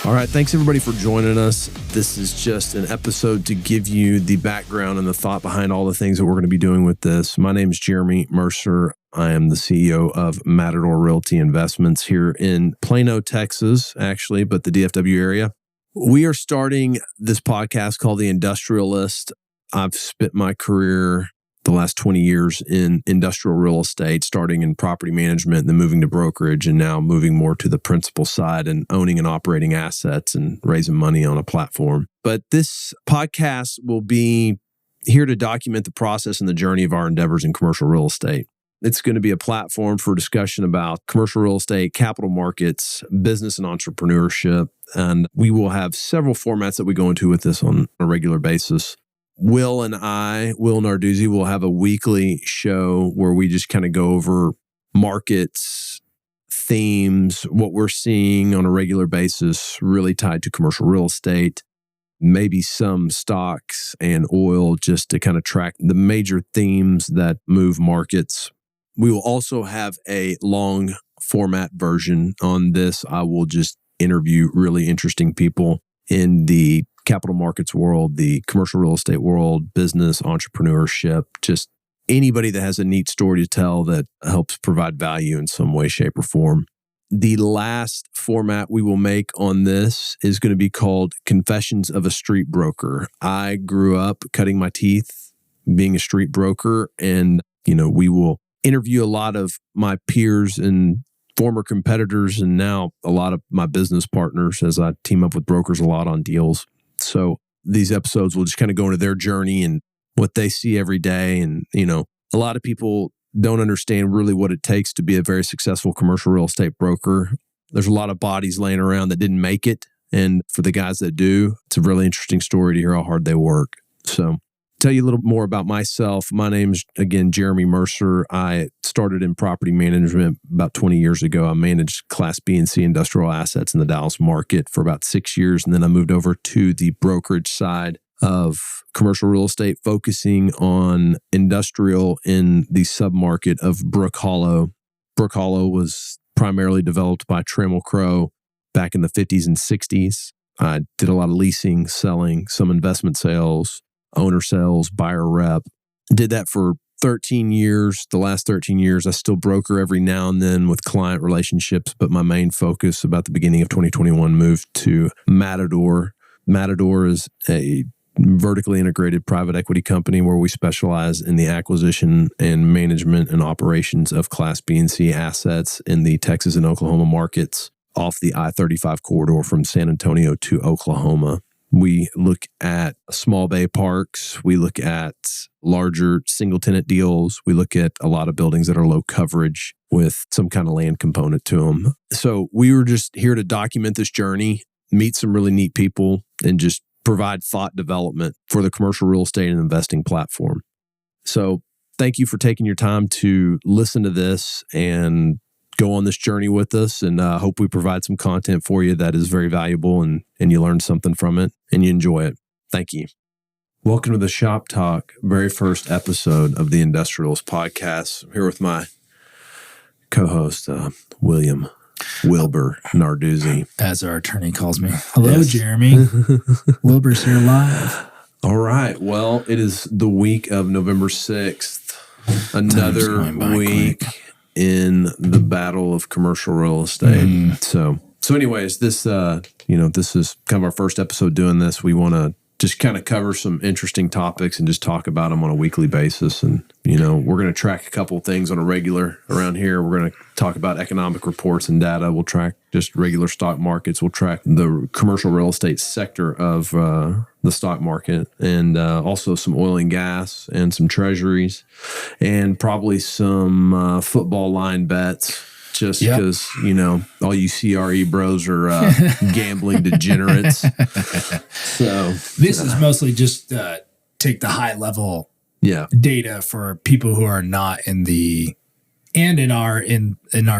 All right. Thanks, everybody, for joining us. This is just an episode to give you the background and the thought behind all the things that we're going to be doing with this. My name is Jeremy Mercer. I am the CEO of Matador Realty Investments here in Plano, Texas, actually, but the DFW area. We are starting this podcast called The Industrialist. I've spent my career the last 20 years in industrial real estate, starting in property management, then moving to brokerage, and now moving more to the principal side and owning and operating assets and raising money on a platform. But this podcast will be here to document the process and the journey of our endeavors in commercial real estate. It's going to be a platform for discussion about commercial real estate, capital markets, business and entrepreneurship. And we will have several formats that we go into with this on a regular basis. Will Narduzzi, will have a weekly show where we just kind of go over markets, themes, what we're seeing on a regular basis, really tied to commercial real estate, maybe some stocks and oil, just to kind of track the major themes that move markets. We will also have a long format version on this. I will just interview really interesting people in the capital markets world, the commercial real estate world, business, entrepreneurship, just anybody that has a neat story to tell that helps provide value in some way, shape, or form. The last format we will make on this is going to be called Confessions of a Street Broker. I grew up cutting my teeth being a street broker, and we will interview a lot of my peers and former competitors, and now a lot of my business partners as I team up with brokers a lot on deals. So these episodes will just kind of go into their journey and what they see every day. And, a lot of people don't understand really what it takes to be a very successful commercial real estate broker. There's a lot of bodies laying around that didn't make it. And for the guys that do, it's a really interesting story to hear how hard they work. So tell you a little more about myself. My name's, again, Jeremy Mercer. I started in property management about 20 years ago. I managed Class B and C industrial assets in the Dallas market for about 6 years. And then I moved over to the brokerage side of commercial real estate, focusing on industrial in the submarket of Brook Hollow. Brook Hollow was primarily developed by Trammell Crow back in the 50s and 60s. I did a lot of leasing, selling, some investment sales, owner sales, buyer rep. Did that for 13 years. The last 13 years, I still broker every now and then with client relationships, but my main focus about the beginning of 2021 moved to Matador. Matador is a vertically integrated private equity company where we specialize in the acquisition and management and operations of Class B and C assets in the Texas and Oklahoma markets off the I-35 corridor from San Antonio to Oklahoma. We look at small bay parks. We look at larger single tenant deals. We look at a lot of buildings that are low coverage with some kind of land component to them. So we were just here to document this journey, meet some really neat people, and just provide thought development for the commercial real estate and investing platform. So thank you for taking your time to listen to this and go on this journey with us, and hope we provide some content for you that is very valuable and you learn something from it and you enjoy it. Thank you. Welcome to the Shop Talk, very first episode of the Industrials podcast. I'm here with my co-host, Wilbur Narduzzi. As our attorney calls me. Hello, yes. Jeremy. Wilbur's here live. All right. Well, it is the week of November 6th. Another week in the battle of commercial real estate. So anyways, this, this is kind of our first episode doing this. We want to just kind of cover some interesting topics and just talk about them on a weekly basis. And, we're going to track a couple of things on a regular around here. We're going to talk about economic reports and data. We'll track just regular stock markets. We'll track the commercial real estate sector of the stock market, and also some oil and gas and some treasuries, and probably some football line bets. Just because, all you CRE bros are gambling degenerates. So this is mostly just take the high level data for people who are not in the and in our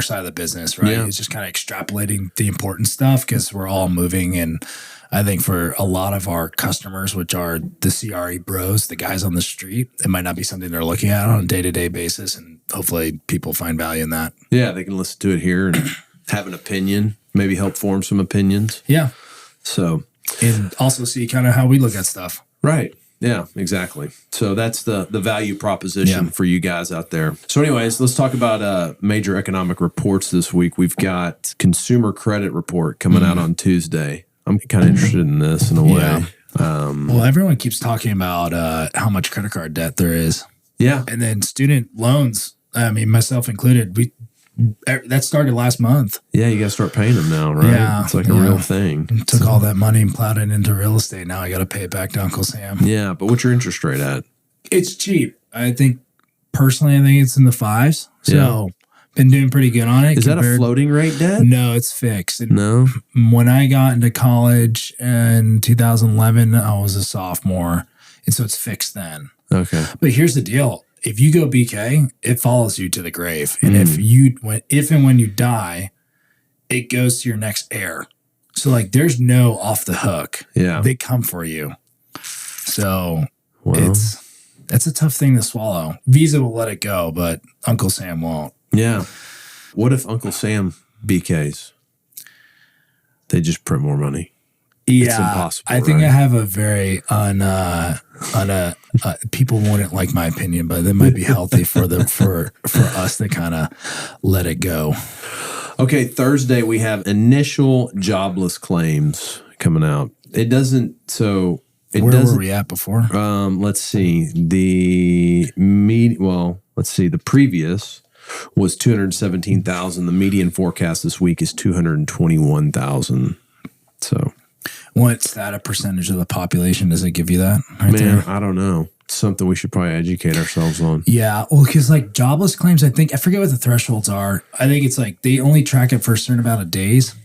side of the business, right? Yeah. It's just kind of extrapolating the important stuff because we're all moving. And I think for a lot of our customers, which are the CRE bros, the guys on the street, it might not be something they're looking at on a day-to-day basis. And hopefully people find value in that. Yeah, they can listen to it here and have an opinion, maybe help form some opinions. Yeah. So, and also see kind of how we look at stuff. Right. Yeah, exactly. So that's the value proposition for you guys out there. So anyways, let's talk about major economic reports this week. We've got consumer credit report coming out on Tuesday. I'm kind of interested in this in a way. Well, everyone keeps talking about how much credit card debt there is. Yeah. And then student loans, I mean, myself included, that started last month. Yeah, you got to start paying them now, right? Yeah, it's like a real thing. Took all that money and plowed it into real estate. Now I got to pay it back to Uncle Sam. Yeah, but what's your interest rate at? It's cheap. I think it's in the 5s. So been doing pretty good on it. Is that a floating rate debt? No, it's fixed. And no. When I got into college in 2011, I was a sophomore, and so it's fixed then. Okay. But here's the deal. If you go BK, it follows you to the grave. And if and when you die, it goes to your next heir. So like there's no off the hook. Yeah. They come for you. So it's a tough thing to swallow. Visa will let it go, but Uncle Sam won't. Yeah. What if Uncle Sam BKs? They just print more money. Yeah, it's impossible. I think I have a very people wouldn't like my opinion, but it might be healthy for us to kind of let it go. Okay, Thursday we have initial jobless claims coming out. It doesn't. So where were we at before? Let's see. The previous was 217,000. The median forecast this week is 221,000. So. What's that a percentage of the population? Does it give you that? I don't know. It's something we should probably educate ourselves on. Yeah. Well, because like jobless claims, I forget what the thresholds are. I think it's like they only track it for a certain amount of days.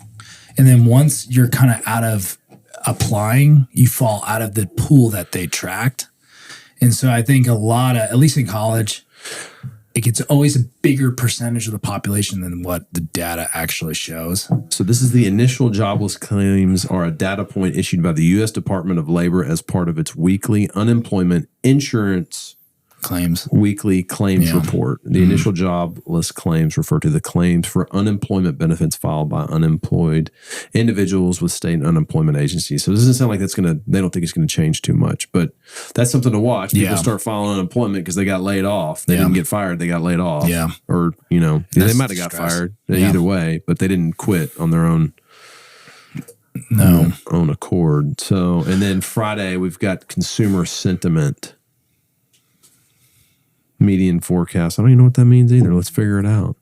And then once you're kind of out of applying, you fall out of the pool that they tracked. And so I think at least in college, it gets always a bigger percentage of the population than what the data actually shows. So this is the initial jobless claims are a data point issued by the U.S. Department of Labor as part of its weekly unemployment insurance weekly claims report. The initial jobless claims refer to the claims for unemployment benefits filed by unemployed individuals with state unemployment agencies. So it doesn't sound like they don't think it's going to change too much, but that's something to watch. People start filing unemployment because they got laid off. They didn't get fired. They got laid off. Yeah. Or, they might have got fired either way, but they didn't quit on their own. Own accord. So, and then Friday we've got consumer sentiment. Median forecast. I don't even know what that means either. Let's figure it out.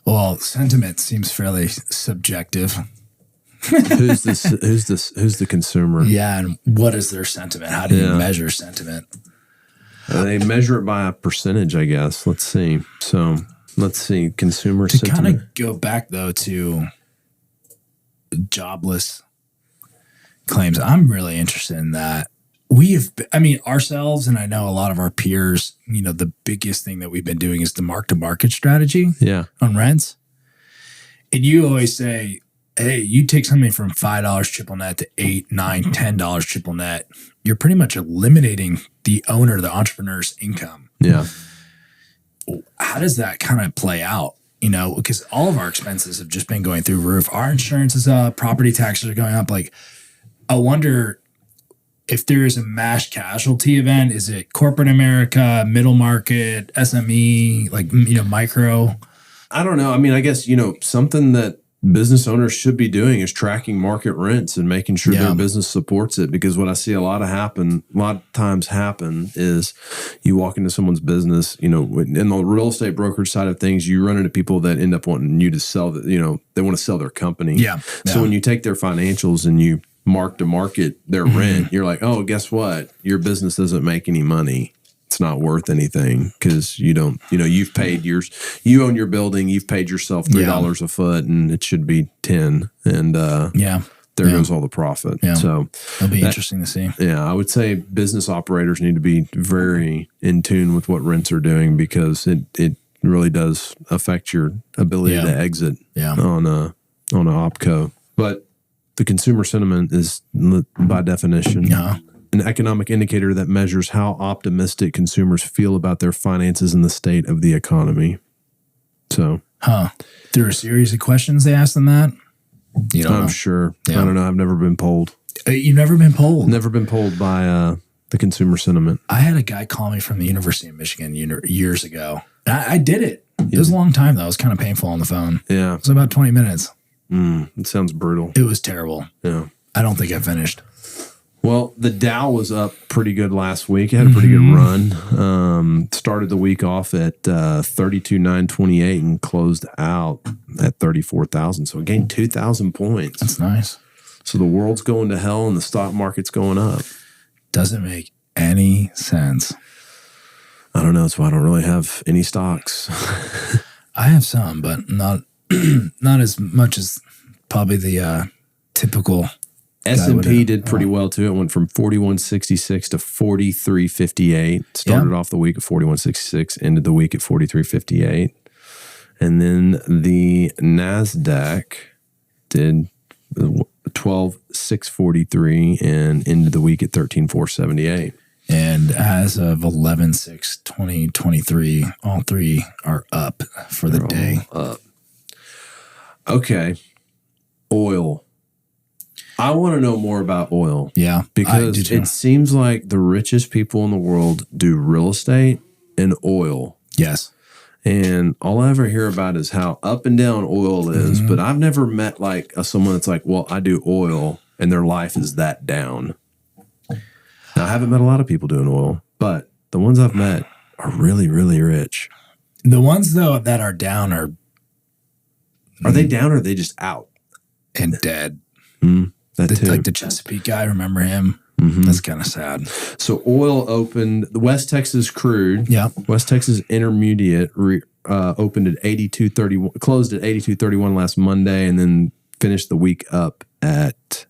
Well, sentiment seems fairly subjective. Who's the consumer? Yeah, and what is their sentiment? How do you measure sentiment? They measure it by a percentage, I guess. Let's see. So let's see. Consumer sentiment. To kind of go back though to jobless claims, I'm really interested in that. Ourselves, and I know a lot of our peers, the biggest thing that we've been doing is the mark-to-market strategy on rents. And you always say, hey, you take something from $5 triple net to $8, $9, $10 triple net, you're pretty much eliminating the owner, the entrepreneur's income. Yeah. How does that kind of play out? Because all of our expenses have just been going through the roof. Our insurance is up, property taxes are going up. Like, I wonder if there is a mass casualty event, is it corporate America, middle market, SME, micro? I don't know. I guess, something that business owners should be doing is tracking market rents and making sure their business supports it. Because what I see a lot of times happen is you walk into someone's business, in the real estate brokerage side of things, you run into people that end up wanting you to sell, they want to sell their company. Yeah. So when you take their financials and you mark to market their rent, you're like, oh, guess what? Your business doesn't make any money. It's not worth anything because you don't, you've paid you own your building, you've paid yourself $3 a foot and it should be 10. And there goes all the profit. Yeah. So it'll be interesting to see. Yeah. I would say business operators need to be very in tune with what rents are doing because it really does affect your ability to exit on a opco. But the consumer sentiment is, by definition, an economic indicator that measures how optimistic consumers feel about their finances and the state of the economy. So, through a series of questions they asked them that? I'm sure. Yeah. I don't know. I've never been polled. You've never been polled? Never been polled by the consumer sentiment. I had a guy call me from the University of Michigan years ago. I did it. It was a long time, though. It was kind of painful on the phone. Yeah. It was about 20 minutes. It sounds brutal. It was terrible. Yeah. I don't think I finished. Well, the Dow was up pretty good last week. It had a pretty good run. Started the week off at 32,928 and closed out at 34,000. So it gained 2,000 points. That's nice. So the world's going to hell and the stock market's going up. Doesn't make any sense. I don't know. That's why I don't really have any stocks. I have some, but not as much as probably the typical. S&P did pretty well too. It went from 41.66 to 43.58. Started off the week at 41.66, ended the week at 43.58. And then the Nasdaq did 12.643 and ended the week at 13.478. And as of 11/6/2023, all three are up for the day. Up. Okay. Oil. I want to know more about oil. Yeah. Because it seems like the richest people in the world do real estate and oil. Yes. And all I ever hear about is how up and down oil is, but I've never met like someone that's like, well, I do oil and their life is that down. Now, I haven't met a lot of people doing oil, but the ones I've met are really, really rich. The ones, though, that are down are they down or are they just out? And dead. That too. Like the Chesapeake guy, remember him? That's kind of sad. So oil opened, the West Texas Crude, West Texas Intermediate opened at 82.31, closed at 82.31 last Monday, and then finished the week up at,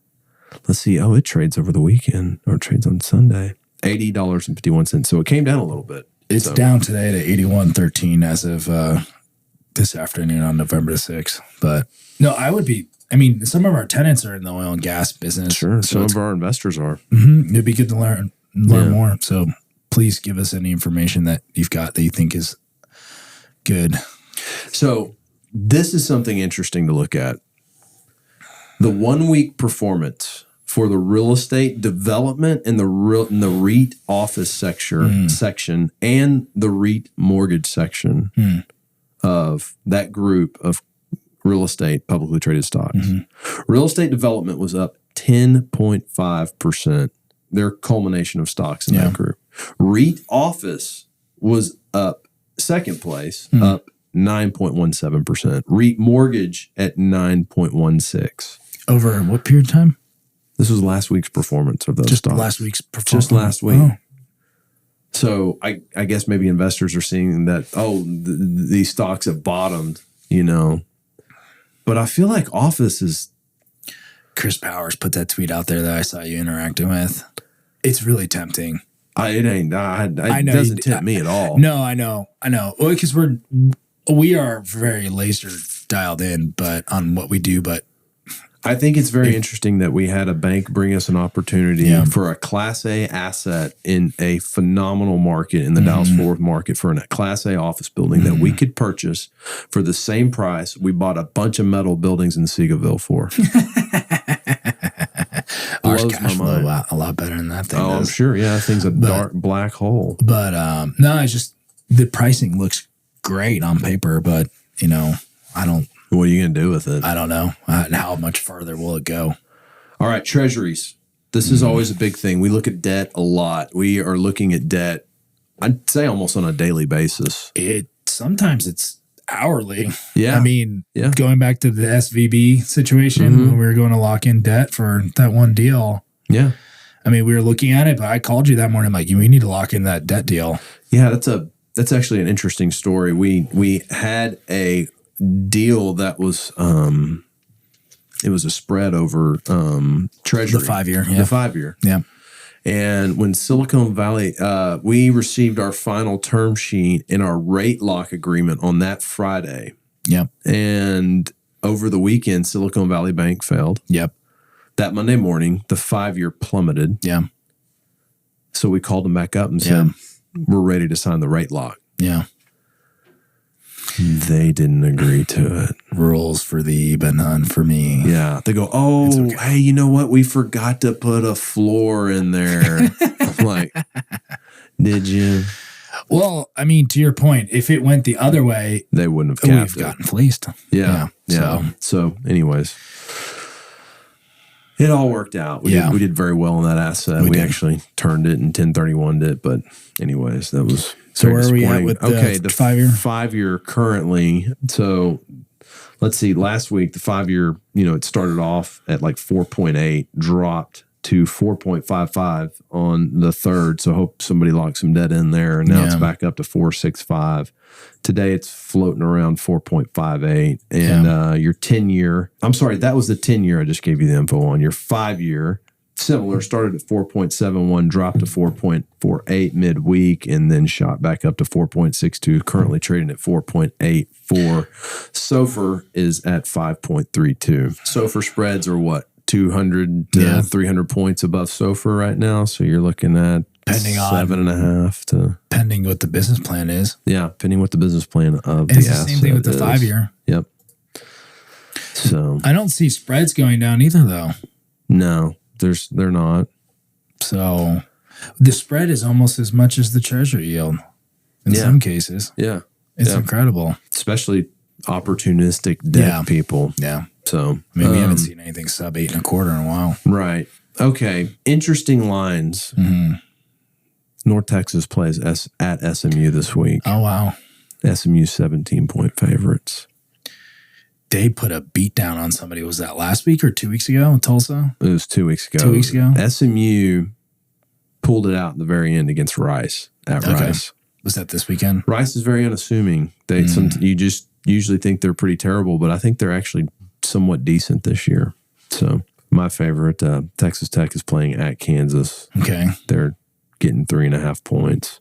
let's see, it trades over the weekend, or it trades on Sunday, $80.51. So it came down a little bit. It's down today to 81.13 as of this afternoon on November 6th. But no, some of our tenants are in the oil and gas business. Sure. Some of our investors are. It'd be good to learn more. So please give us any information that you've got that you think is good. So this is something interesting to look at. The 1 week performance for the real estate development and the REIT office section and the REIT mortgage section of that group of real estate publicly traded stocks. Real estate development was up 10.5%. Their culmination of stocks in that group. REIT office was up second place, up 9.17%. REIT mortgage at 9.16. Over what period of time? This was last week's performance of those stocks. Last week's performance? Just last week. Oh. So I guess maybe investors are seeing that, these stocks have bottomed, But I feel like office is... Chris Powers put that tweet out there that I saw you interacting with. It's really tempting. It ain't. It doesn't tempt me at all. No, I know. Well, because we are very laser dialed in, on what we do. But I think it's very interesting that we had a bank bring us an opportunity for a Class A asset in a phenomenal market in the Dallas-Fort Worth market for a Class A office building that we could purchase for the same price we bought a bunch of metal buildings in Seagoville for. Ours cash flow a lot better than that thing. I'm sure. Yeah, that thing's a dark black hole. But no, it's just the pricing looks great on paper, but I don't. What are you going to do with it? I don't know. How much further will it go? All right, treasuries. This is always a big thing. We look at debt a lot. We are looking at debt, I'd say almost on a daily basis. Sometimes it's hourly. Yeah. Going back to the SVB situation when we were going to lock in debt for that one deal. Yeah. We were looking at it, but I called you that morning. I'm like, we need to lock in that debt deal. Yeah, that's actually an interesting story. We had a deal that was it was a spread over Treasury. The 5-year. Yeah. The 5-year. Yeah. And when Silicon Valley, we received our final term sheet in our rate lock agreement on that Friday. Yep. And over the weekend, Silicon Valley Bank failed. Yep. That Monday morning, the 5-year plummeted. Yeah. So we called them back up and said, we're ready to sign the rate lock. Yeah. They didn't agree to it. Rules for thee, but none for me. Yeah. They go, oh, hey, you know what? We forgot to put a floor in there. I'm like, did you? Well, I mean, to your point, if it went the other way, they wouldn't have capped we've gotten fleeced. Yeah. So anyways, it all worked out. We did very well on that asset. We actually turned it and 1031'd it. But anyways, that was so where are we at with the 5 year? 5 year currently. So let's see. Last week, the 5 year, it started off at like 4.8, dropped to 4.55 on the 3rd. So hope somebody locked some debt in there. And now it's back up to 4.65. Today it's floating around 4.58. And your 10 year, I'm sorry, that was the 10 year I just gave you the info on. Your 5 year, similar, started at 4.71, dropped to 4.48 midweek, and then shot back up to 4.62, currently trading at 4.84. SOFR is at 5.32. SOFR spreads are what? 200 to 300 points above SOFR right now. So you're looking at depending 7.5 to... Depending what the business plan is. Yeah, depending what the business plan of it's the same thing with the 5 year. Yep. So I don't see spreads going down either, though. No, they're not. So the spread is almost as much as the Treasury yield in some cases. Yeah. It's incredible. Especially opportunistic debt people. Yeah. So I mean, we haven't seen anything sub 8.25 in a while. Right. Okay. Interesting lines. Mm-hmm. North Texas plays at SMU this week. Oh, wow. SMU 17-point favorites. They put a beat down on somebody. Was that last week or 2 weeks ago in Tulsa? It was 2 weeks ago. 2 weeks ago? SMU pulled it out at the very end against Rice at Rice. Was that this weekend? Rice is very unassuming. You just usually think they're pretty terrible, but I think they're actually somewhat decent this year. So my favorite, Texas Tech is playing at Kansas. Okay. They're getting 3.5 points.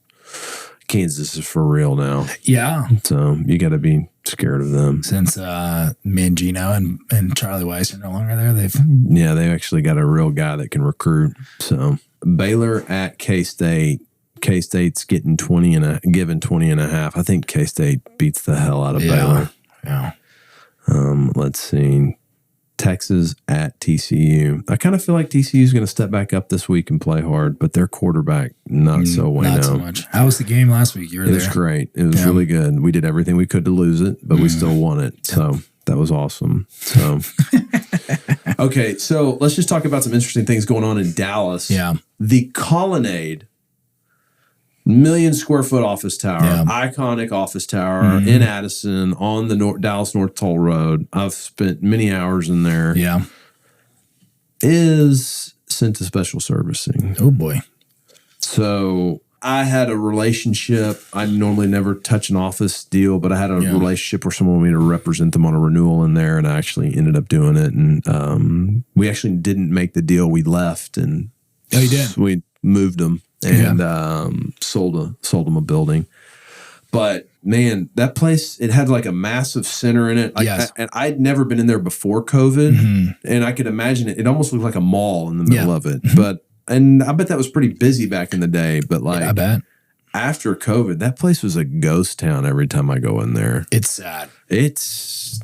Kansas is for real now. Yeah. So you got to be scared of them. Since Mangino and Charlie Weiss are no longer there, they've actually got a real guy that can recruit. So Baylor at K-State. K-State's getting 20.5. I think K-State beats the hell out of Baylor. Yeah. Let's see. Texas at TCU. I kind of feel like TCU is going to step back up this week and play hard, but their quarterback not so much. How was the game last week? You were there. It was great. It was really good. We did everything we could to lose it, but we still won it. So that was awesome. So okay, so let's just talk about some interesting things going on in Dallas. Yeah, the Colonnade. 1 million square foot office tower, iconic office tower in Addison on the Dallas North Toll Road. I've spent many hours in there. Yeah. Is sent to special servicing. Oh, boy. So I had a relationship. I normally never touch an office deal, but I had a relationship where someone wanted me to represent them on a renewal in there, and I actually ended up doing it. And we actually didn't make the deal. We left, and you did. We moved them. And sold them a building. But man, that place, it had like a massive center in it. And I'd never been in there before COVID. And I could imagine it. It almost looked like a mall in the middle of it. And I bet that was pretty busy back in the day. But like I bet. After COVID, that place was a ghost town every time I go in there. It's sad. It's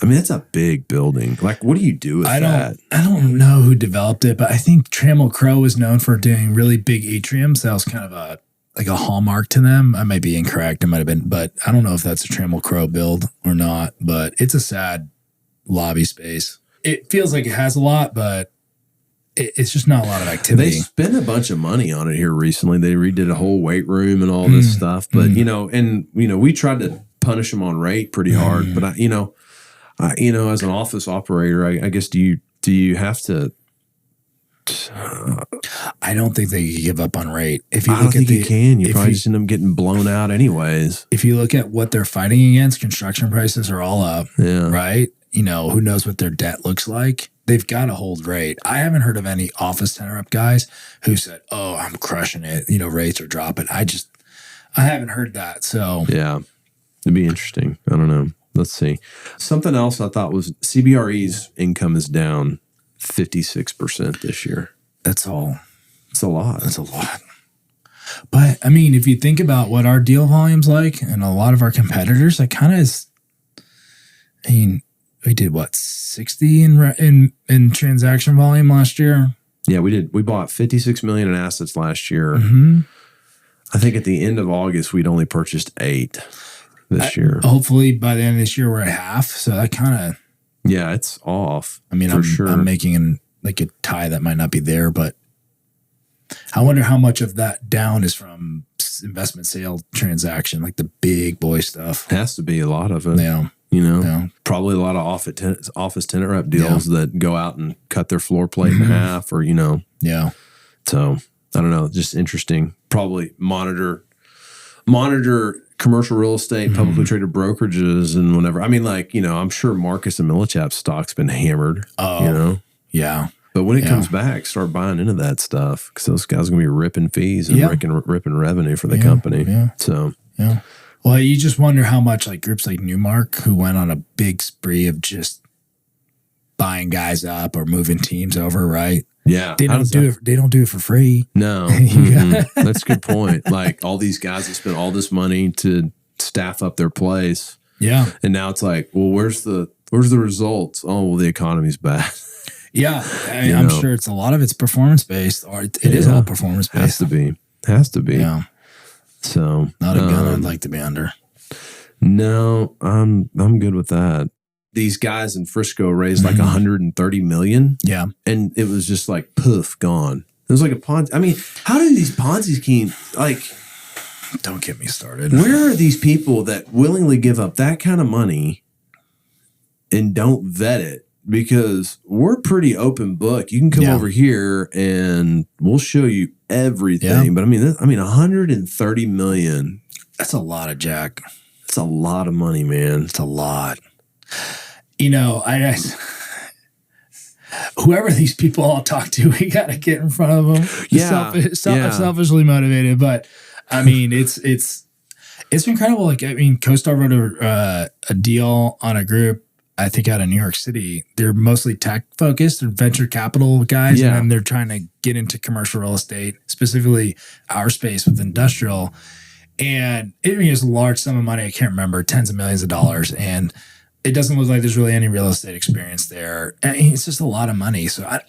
a big building. Like, what do you do with that? I don't know who developed it, but I think Trammell Crow is known for doing really big atriums. That was kind of a hallmark to them. I might be incorrect. It might have been, but I don't know if that's a Trammell Crow build or not. But it's a sad lobby space. It feels like it has a lot, but it's just not a lot of activity. They spent a bunch of money on it here recently. They redid a whole weight room and all this stuff. But, we tried to punish them on rate pretty hard. But, as an office operator, I guess, do you have to? I don't think they can give up on rate. If you look at you can. You probably just end up getting blown out anyways. If you look at what they're fighting against, construction prices are all up. Yeah. Right? Who knows what their debt looks like? They've got to hold rate. I haven't heard of any office center up guys who said, "Oh, I'm crushing it. Rates are dropping." I haven't heard that. So yeah, it'd be interesting. I don't know. Let's see. Something else I thought was CBRE's income is down 56% this year. That's all. It's a lot. That's a lot. But I mean, if you think about what our deal volume's like and a lot of our competitors, it kind of is, I mean, we did what, 60 in transaction volume last year? Yeah, we did. We bought 56 million in assets last year. Mm-hmm. I think at the end of August, we'd only purchased 8 this year. Hopefully by the end of this year, we're at half. So that kind of, yeah, it's off. I mean, sure. I'm making like a tie that might not be there, but I wonder how much of that down is from investment sale transaction, like the big boy stuff. Has to be a lot of it. Yeah. You know, probably a lot of office tenant rep deals that go out and cut their floor plate in half, or, you know. Yeah. So I don't know, just interesting. Probably monitor commercial real estate, publicly traded brokerages, and whatever. I mean, like, you know, I'm sure Marcus and Millichap's stock's been hammered. Oh, you know. Yeah. But when it comes back, start buying into that stuff, because those guys are going to be ripping fees and ripping revenue for the company. Yeah. So, yeah. Well, you just wonder how much like groups like Newmark, who went on a big spree of just buying guys up or moving teams over, right? Yeah. They don't do it. They don't do it for free. No. That's a good point. Like, all these guys that spent all this money to staff up their place. Yeah. And now it's like, well, where's the results? Oh, well, the economy's bad. Yeah. I'm sure it's a lot of it's performance based, or it is all performance based. Has to be. Yeah. So not a gun I'd like to be under. No, I'm good with that. These guys in Frisco raised like 130 million. Yeah. And it was just like poof, gone. It was like a Ponzi. I mean, how do these Ponzi schemes, like, don't get me started. Where are these people that willingly give up that kind of money and don't vet it? Because we're pretty open book. You can come over here and we'll show you everything. Yeah. But I mean, 130 million. That's a lot of jack. It's a lot of money, man. It's a lot. You know, I whoever these people all talk to, we got to get in front of them. Yeah. Selfishly motivated. But I mean, it's incredible. Like, I mean, CoStar wrote a deal on a group, I think out of New York City. They're mostly tech focused and venture capital guys. Yeah. And they're trying to get into commercial real estate, specifically our space with industrial. And it was a large sum of money. I can't remember, tens of millions of dollars. And it doesn't look like there's really any real estate experience there. I mean, it's just a lot of money. So I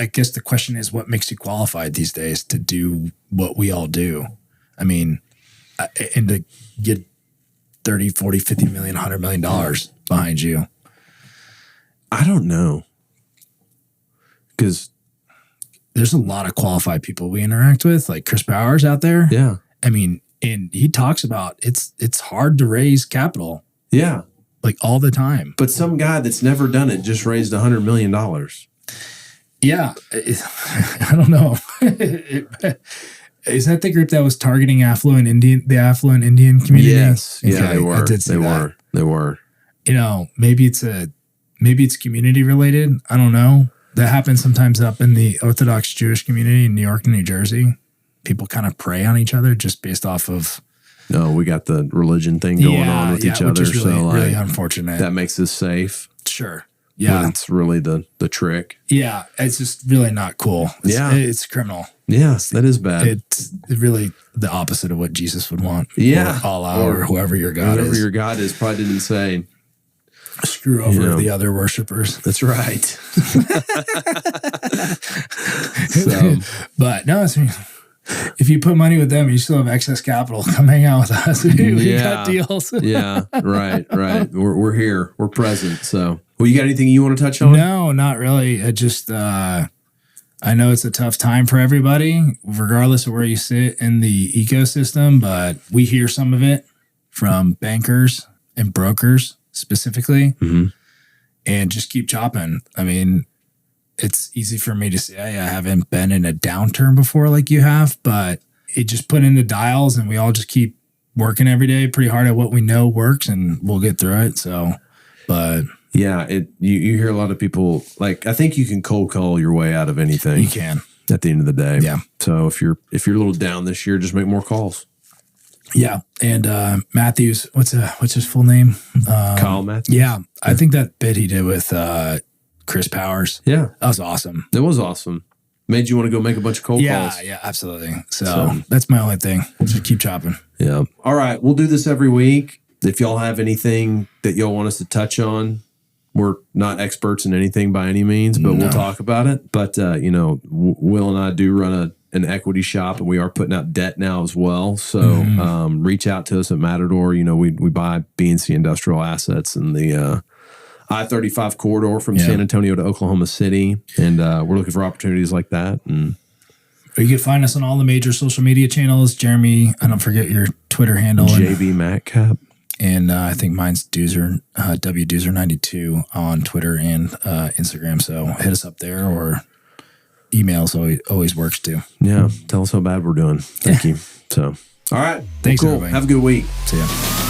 guess the question is, what makes you qualified these days to do what we all do? I mean, and to get 30, 40, 50 million, $100 million behind you. I don't know. Because there's a lot of qualified people we interact with, like Chris Powers out there. Yeah. I mean, and he talks about it's hard to raise capital. Yeah. Like all the time. But some guy that's never done it just raised $100 million. Yeah. I don't know. Is that the group that was targeting the affluent Indian community? Yes. Okay. Yeah, they were. I did see that. They were. You know, maybe it's community related. I don't know. That happens sometimes up in the Orthodox Jewish community in New York and New Jersey. People kind of prey on each other just based off of. No, we got the religion thing going on with each other. Which is really unfortunate. That makes us safe. Sure. Yeah. That's really the trick. Yeah. It's just really not cool. It's criminal. Yeah, that is bad. It's really the opposite of what Jesus would want. Yeah. Or Allah or whoever your God is. Whoever your God is probably didn't say. Screw over the other worshipers. That's right. But no, if you put money with them, you still have excess capital. Come hang out with us. We got deals. Yeah, right. We're here. We're present. So, well, you got anything you want to touch on? No, not really. I just, I know it's a tough time for everybody, regardless of where you sit in the ecosystem, but we hear some of it from bankers and brokers specifically, and just keep chopping. I mean, it's easy for me to say I haven't been in a downturn before like you have, but it just put into dials and we all just keep working every day pretty hard at what we know works and we'll get through it. So, but yeah, you hear a lot of people, like, I think you can cold call your way out of anything. You can at the end of the day. Yeah. So if you're a little down this year, just make more calls. Yeah. And Matthews, what's his full name? Kyle Matthews. Yeah. I think that bit he did with Chris Powers. Yeah. That was awesome. It was awesome. made you want to go make a bunch of cold calls. Yeah, absolutely. So that's my only thing. Just keep chopping. Yeah. All right. We'll do this every week. If y'all have anything that y'all want us to touch on, we're not experts in anything by any means, but we'll talk about it. But, Will and I do run an equity shop, and we are putting out debt now as well. So reach out to us at Matador. We buy B&C industrial assets in the I-35 corridor from San Antonio to Oklahoma City. And we're looking for opportunities like that. And you can find us on all the major social media channels. Jeremy, I don't forget your Twitter handle. JB Matcap. And I think mine's Doozer, WDoozer92 on Twitter and Instagram. So hit us up there, or emails always works too. Yeah. Tell us how bad we're doing. Thank you. So, all right. Thanks, cool. everybody. Have a good week. See ya.